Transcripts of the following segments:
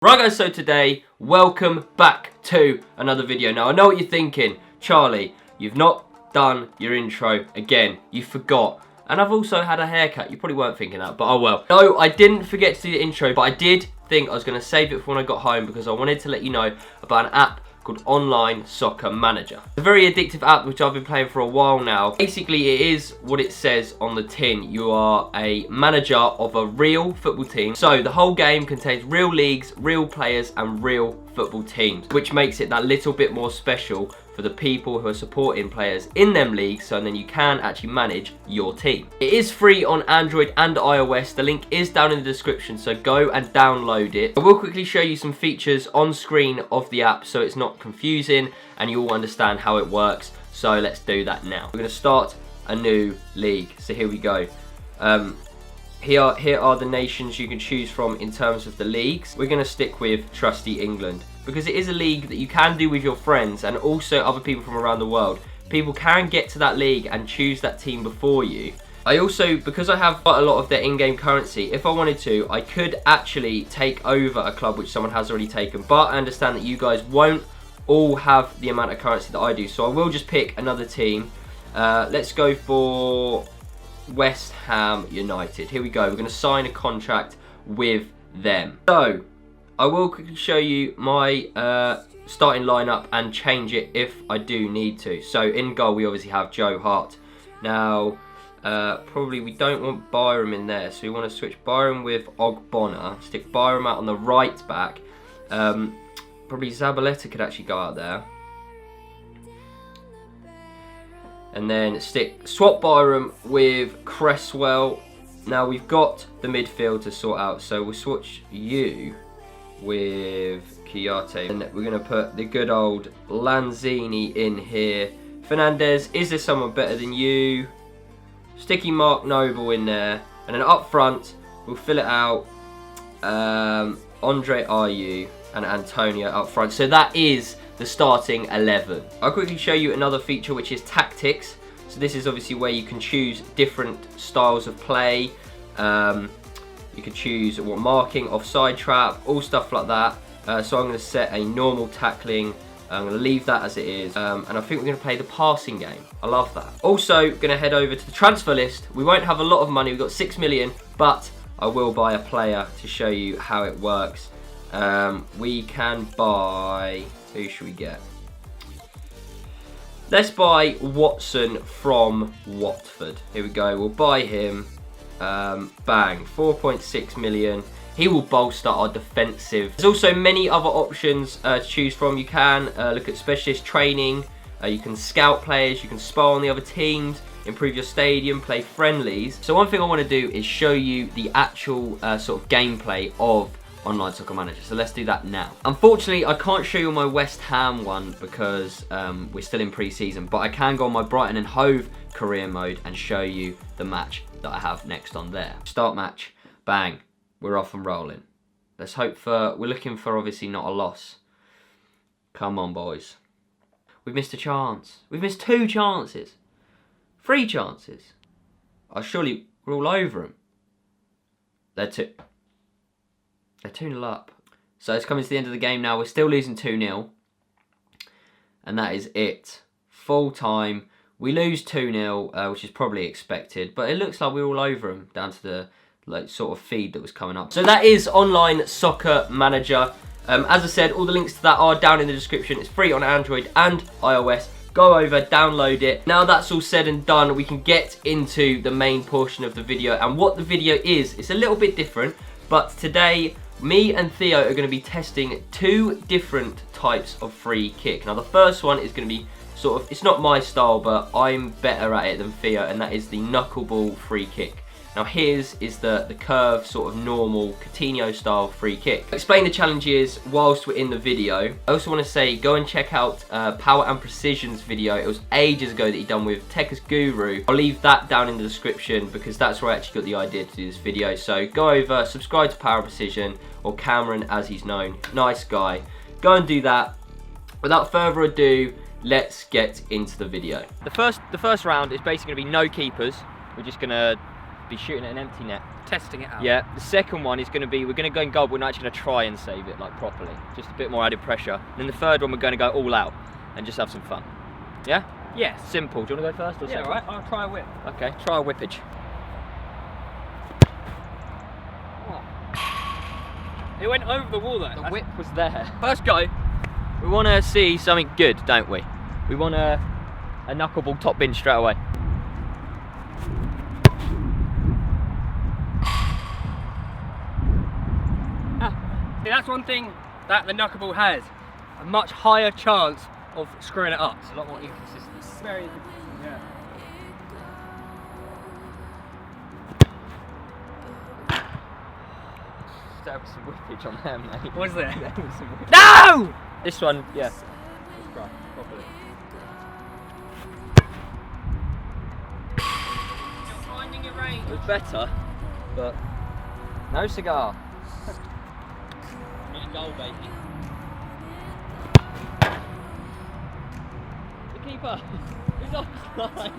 Right guys, so today, welcome back to another video. Now I know what you're thinking, Charlie, you've not done your intro again, you forgot. And I've also had a haircut, you probably weren't thinking that, but oh well. No, I didn't forget to do the intro, but I did think I was going to save it for when I got home because I wanted to let you know about an app called Online Soccer Manager. It's a very addictive app which I've been playing for a while now. Basically it is what it says on the tin. You are a manager of a real football team. So the whole game contains real leagues, real players and real football teams, which makes it that little bit more special for the people who are supporting players in them leagues, so then you can actually manage your team. It is free on Android and iOS. The link is down in the description, so go and download it. I will quickly show you some features on screen of the app so it's not confusing and you all understand how it works. So let's do that now. We're going to start a new league. So here we go. Here are the nations you can choose from in terms of the leagues. We're going to stick with trusty England because it is a league that you can do with your friends and also other people from around the world. People can get to that league and choose that team before you. I also, because I have quite a lot of their in-game currency, if I wanted to, I could actually take over a club which someone has already taken, but I understand that you guys won't all have the amount of currency that I do, so I will just pick another team. Let's go for West Ham United. Here we go. We're going to sign a contract with them. So I will quickly show you my starting lineup and change it if I do need to. So in goal we obviously have Joe Hart. Now probably we don't want Byram in there, so we want to switch Byram with Ogbonna. Stick Byram out on the right back. Probably Zabaleta could actually go out there. And then swap Byram with Cresswell. Now we've got the midfield to sort out, so we'll switch you with Chiarte. And we're going to put the good old Lanzini in here. Fernandez, is there someone better than you? Sticky Mark Noble in there. And then up front, we'll fill it out. Andre Ayew and Antonio up front. So that is the starting 11. I'll quickly show you another feature which is tactics. So this is obviously where you can choose different styles of play. You can choose what marking, offside trap, all stuff like that. So I'm going to set a normal tackling. I'm going to leave that as it is. And I think we're going to play the passing game. I love that. Also going to head over to the transfer list. We won't have a lot of money. We've got 6 million, but I will buy a player to show you how it works. We can buy... Who should we get? Let's buy Watson from Watford. Here we go. We'll buy him. Bang. 4.6 million. He will bolster our defensive. There's also many other options to choose from. You can look at specialist training. You can scout players. You can spy on the other teams. Improve your stadium. Play friendlies. So one thing I want to do is show you the actual sort of gameplay of Online Soccer Manager. So let's do that now. Unfortunately, I can't show you my West Ham one because we're still in pre-season, but I can go on my Brighton and Hove career mode and show you the match that I have next on there. Start match. Bang. We're off and rolling. Let's hope for... We're looking for obviously not a loss. Come on, boys. We've missed a chance. We've missed 2 chances. 3 chances. Oh, surely we're all over them. They're 2-0 up. So it's coming to the end of the game now. We're still losing 2-0. And that is it. Full time. We lose 2-0, which is probably expected. But it looks like we're all over them down to the sort of feed that was coming up. So that is Online Soccer Manager. As I said, all the links to that are down in the description. It's free on Android and iOS. Go over, download it. Now that's all said and done, we can get into the main portion of the video. And what the video is, it's a little bit different. But today, me and Theo are going to be testing 2 different types of free kick. Now the first one is going to be sort of, it's not my style, but I'm better at it than Theo, and that is the knuckleball free kick. Now his is the curved sort of normal Coutinho style free kick. I'll explain the challenges whilst we're in the video. I also want to say go and check out Power and Precision's video. It was ages ago that he done with Tekka's Guru. I'll leave that down in the description because that's where I actually got the idea to do this video. So go over, subscribe to Power and Precision, or Cameron as he's known. Nice guy. Go and do that. Without further ado, let's get into the video. The first round is basically going to be no keepers. We're just going to be shooting at an empty net. Testing it out. Yeah, the second one is going to be, we're going to go in goal, but we're not actually going to try and save it like properly. Just a bit more added pressure. And then the third one, we're going to go all out and just have some fun. Yeah? Yes. Simple. Do you want to go first or second? Yeah, alright. I'll try a whip. Okay, try a whippage. It went over the wall though. The whip was there. First go, we want to see something good, don't we? We want a knuckleball top bin straight away. See, that's one thing that the knuckleball has. A much higher chance of screwing it up. It's a lot more inconsistent. Very inconsistent, yeah. There was some whippage on there, mate. Was there? There was some whippage. No! This one, yeah. Let's try properly. You're finding your range. It was better, but no cigar. In goal, baby. The keeper is offside.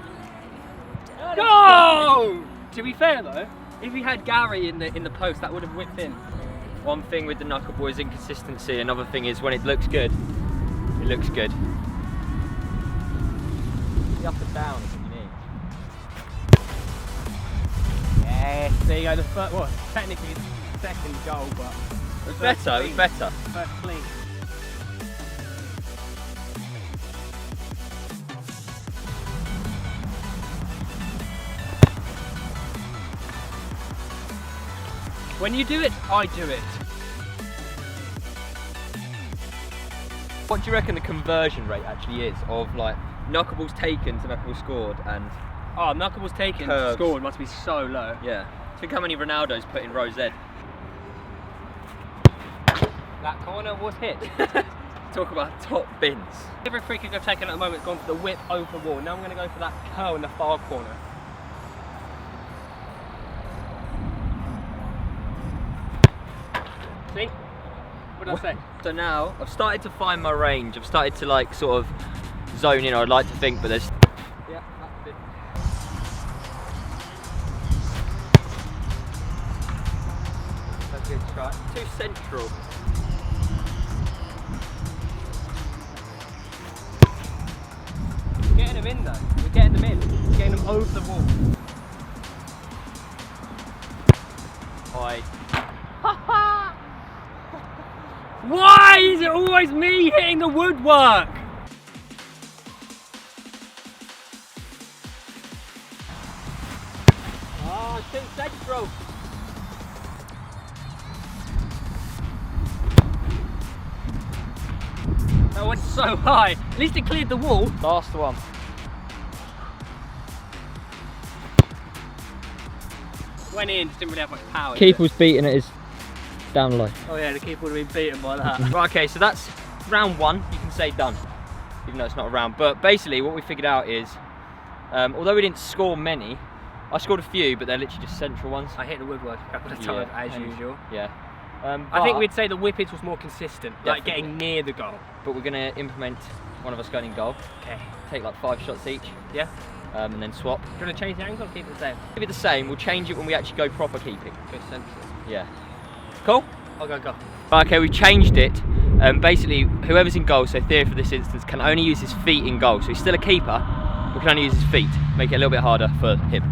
Go! To be fair though, if we had Gary in the post, that would have whipped in. One thing with the knuckleball is inconsistency. Another thing is when it looks good, it looks good. The up and down is what you need. Yes, there you go. The first, well, technically it's the second goal, but It was better. It was better. First clean. When you do it, I do it. What do you reckon the conversion rate actually is of like knuckleballs taken to knuckleballs scored and Oh, knuckleballs taken, curves. scored must be so low. Yeah. Think how many Ronaldo's put in row Z. That corner was hit. Talk about top bins. Every free kick I've taken at the moment has gone for the whip over the wall. Now I'm going to go for that curl in the far corner. See? What did I say? So now I've started to find my range. I've started to like sort of zone in, I'd like to think, but there's Yeah, that's it. that's a good try. Too central. We're getting them in though. We're getting them in. We're getting them over the wall. Oi. Why is it always me hitting the woodwork? Oh, too central. That went so high. At least it cleared the wall. Last one. Went in, just didn't really have much power. Keeper was beating it is down low. Oh yeah, the keeper would have been beaten by that. Right, okay, so that's round one, you can say done. Even though it's not a round. But basically what we figured out is, although we didn't score many, I scored a few, but they're literally just central ones. I hit the woodwork a couple of times, as usual. Yeah. I think we'd say the whippage was more consistent, like Definitely. getting near the goal. But we're going to implement one of us going in goal. Okay. Take like 5 shots each. Yeah. And then swap. Do you want to change the angle or keep it the same? Keep it the same, we'll change it when we actually go proper keeping. Go central. Yeah. Cool? I'll go. Right, okay, we've changed it. Basically, whoever's in goal, so Theo for this instance, can only use his feet in goal. So he's still a keeper, but can only use his feet. Make it a little bit harder for him.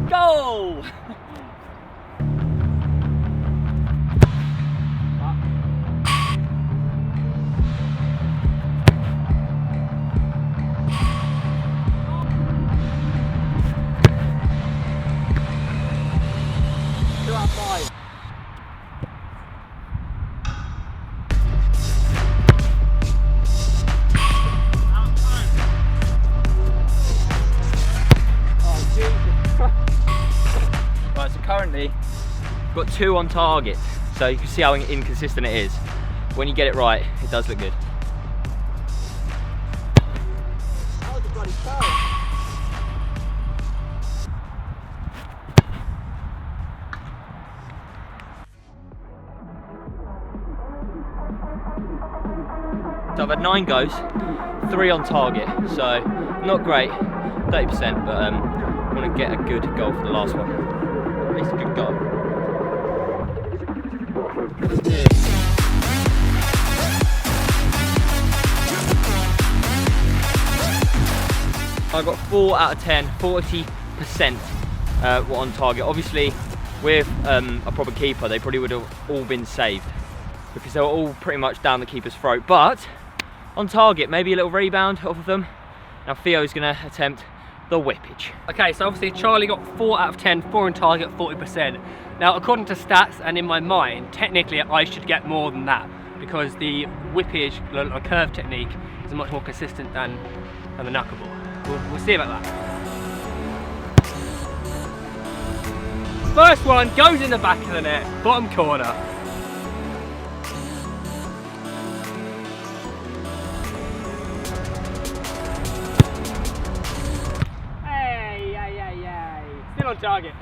Goal! Right, so currently we've got 2 on target, so you can see how inconsistent it is. When you get it right, it does look good. That was a bloody curl. So I've had 9 goes, 3 on target. So not great, 30%, but I want to get a good goal for the last one. At least a good goal. I got 4 out of 10, 40% were on target. Obviously, with a proper keeper, they probably would have all been saved because they were all pretty much down the keeper's throat. But on target, maybe a little rebound off of them. Now Theo's going to attempt the whippage. Okay, so obviously Charlie got 4 out of 10, 4 on target, 40%. Now, according to stats and in my mind, technically I should get more than that because the whippage, the curve technique, is much more consistent than the knuckleball. We'll see about that. First one goes in the back of the net, bottom corner. Hey. Still on target.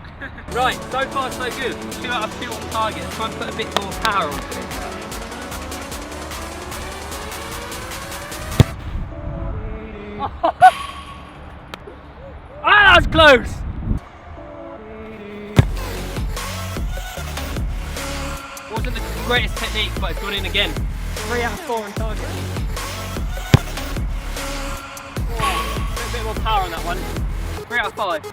Right, so far so good. 2 out of 2 on target. Try and put a bit more power onto it. Ah, that was close! Wasn't the greatest technique, but it's gone in again. 3 out of 4 on target. Oh, a bit more power on that one. 3 out of 5.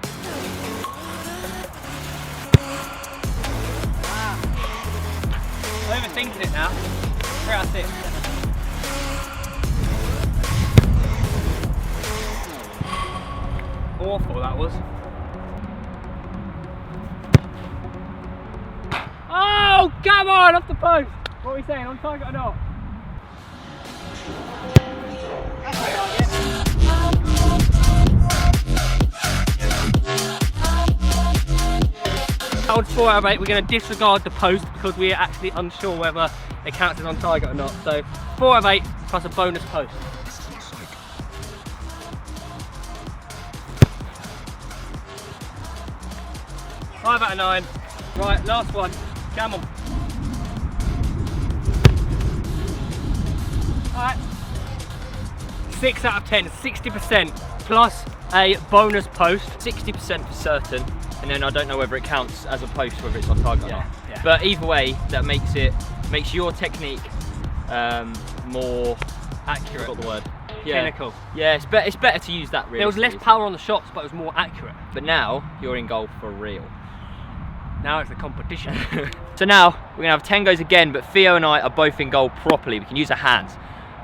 I'm overthinking it now. 3 out of 6. Awful that was. Oh, come on, off the post. What are we saying, on target or not? That's on target. That one's 4 out of 8. We're going to disregard the post because we are actually unsure whether it counts as on target or not. So 4 out of 8 plus a bonus post. Five out of 9. Right, last one. Come on. Alright. 6 out of 10, 60% plus a bonus post. 60% for certain, and then I don't know whether it counts as a post, whether it's on target or not. Yeah. But either way, that makes your technique more accurate. Got the word. Yeah. Clinical. Yeah, it's better to use that really. There was less power on the shots, but it was more accurate. But now you're in goal for real. Now it's the competition. So now we're gonna have 10 goes again, but Theo and I are both in goal properly. We can use our hands.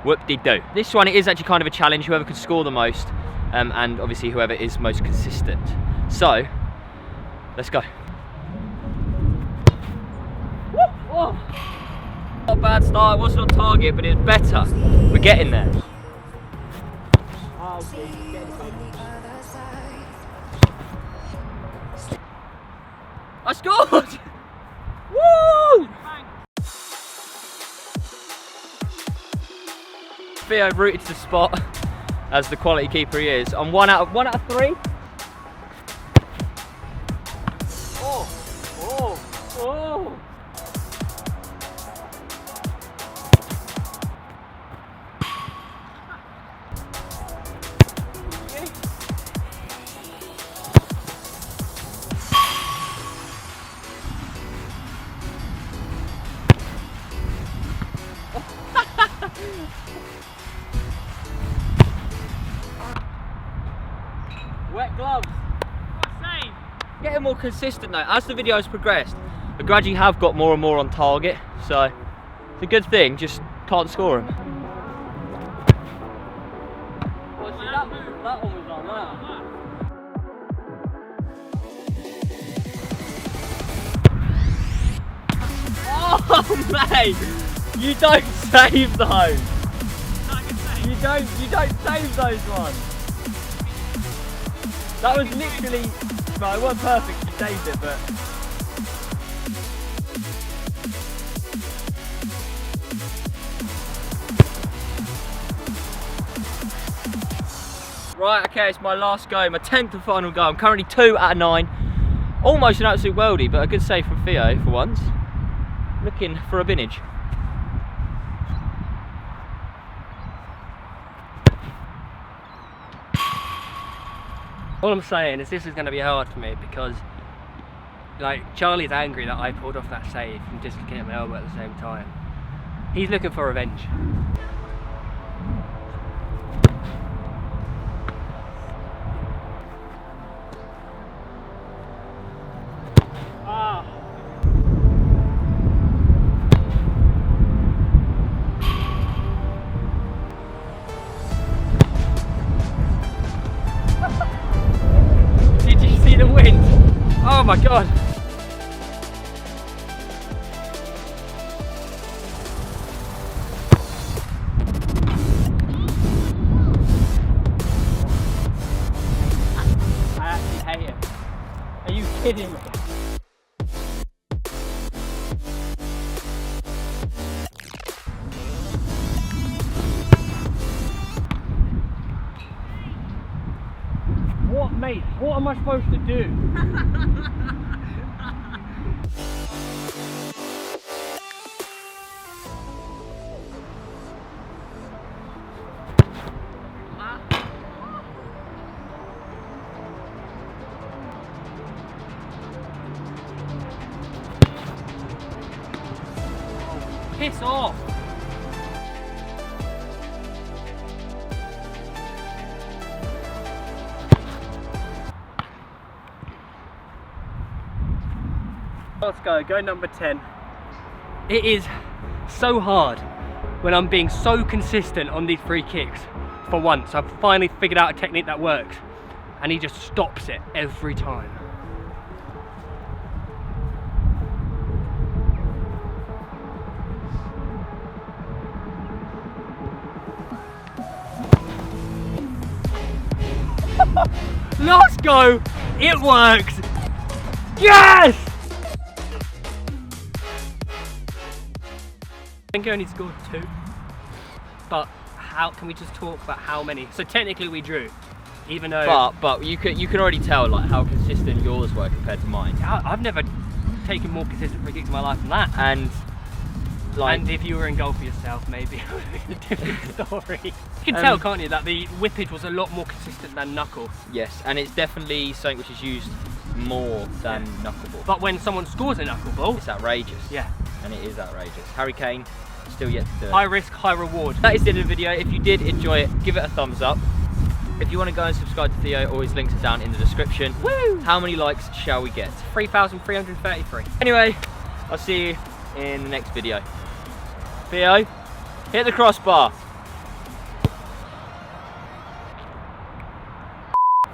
Whoop-de-doo. This one, it is actually kind of a challenge, whoever can score the most, and obviously whoever is most consistent. So, let's go. Oh. Not a bad start, it wasn't on target, but it's better. We're getting there. Oh, I scored! Woo! Theo rooted to the spot as the quality keeper he is. On 1 out of 3. Oh! Wet gloves. What a save. Getting more consistent though. As the video has progressed, I gradually have got more and more on target, so it's a good thing, just can't score them. Well, see, that one was on that. Oh mate! You don't save those! You don't save those ones! That was literally, well, it wasn't perfect, you saved it, but... Right, okay, it's my last go, my 10th and final go. I'm currently 2 out of 9. Almost an absolute worldie, but a good save from Theo for once. Looking for a binage. All I'm saying is this is going to be hard for me because, like, Charlie's angry that I pulled off that save and dislocated my elbow at the same time. He's looking for revenge. Ah. Did you see the wind? Oh my god. I actually hate it. Are you kidding me? What, mate? What am I supposed to do? Piss off! Let's go number 10. It is so hard when I'm being so consistent on these free kicks. For once, I've finally figured out a technique that works, and he just stops it every time. Last go, it works! Yes! I think I only scored 2, but how can we just talk about how many? So technically we drew, even though. But you can already tell like how consistent yours were compared to mine. I've never taken more consistent free kicks in my life than that. And like, and if you were in goal for yourself, maybe it would be a different story. You can tell, can't you, that the whippage was a lot more consistent than knuckle. Yes, and it's definitely something which is used more than knuckleball. But when someone scores a knuckleball, it's outrageous. Yeah. And it is outrageous. Harry Kane, still yet to do it. High risk, high reward. That is the end of the video. If you did enjoy it, give it a thumbs up. If you want to go and subscribe to Theo, all his links are down in the description. Woo! How many likes shall we get? 3,333. Anyway, I'll see you in the next video. Theo, hit the crossbar.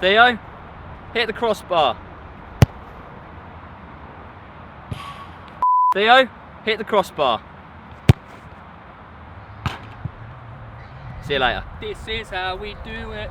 Theo, hit the crossbar. Theo, hit the crossbar. See you later. This is how we do it.